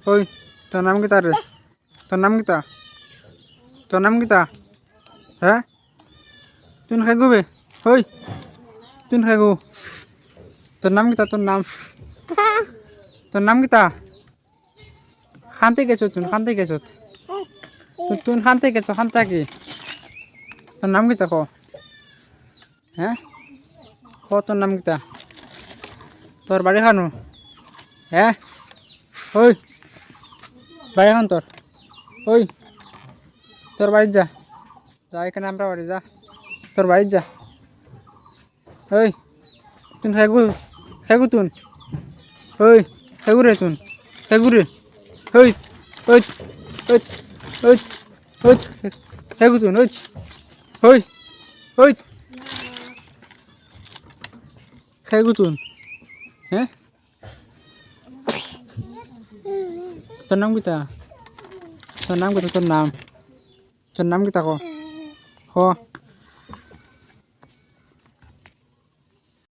ওই তোর নাম কিতা রে? তোর নাম কিতা? তোর নাম কিতা? হ্যাঁ তুই খাই গুবে ওই তুই খাই গু তোর নাম কিতা? তোর নাম তোর নাম কিতা? খানতে গেছো তুই খানতে গেছো তুই খানতে গেছো খানতে কি তোর নাম কিতা ক? হ্যাঁ ক তোর নাম কিতা? তোর বাড়ি খানো? হ্যাঁ ওই বাড়ি খান তোর ওই তোর বাড়ি যা যা এখানে আমরা বাড়ি যা তোর বাড়ি যা ওই তুই খাইগু তুন ওই খাইগু রে তুন খাইগু রে ওই ওই ওই ওই ওই খাইগু তুন ওই ওই ওই খাইগু তুন হ্যাঁ তোর নাম কিতা? তোর নাম কিতা? তোর নাম কিতা ক?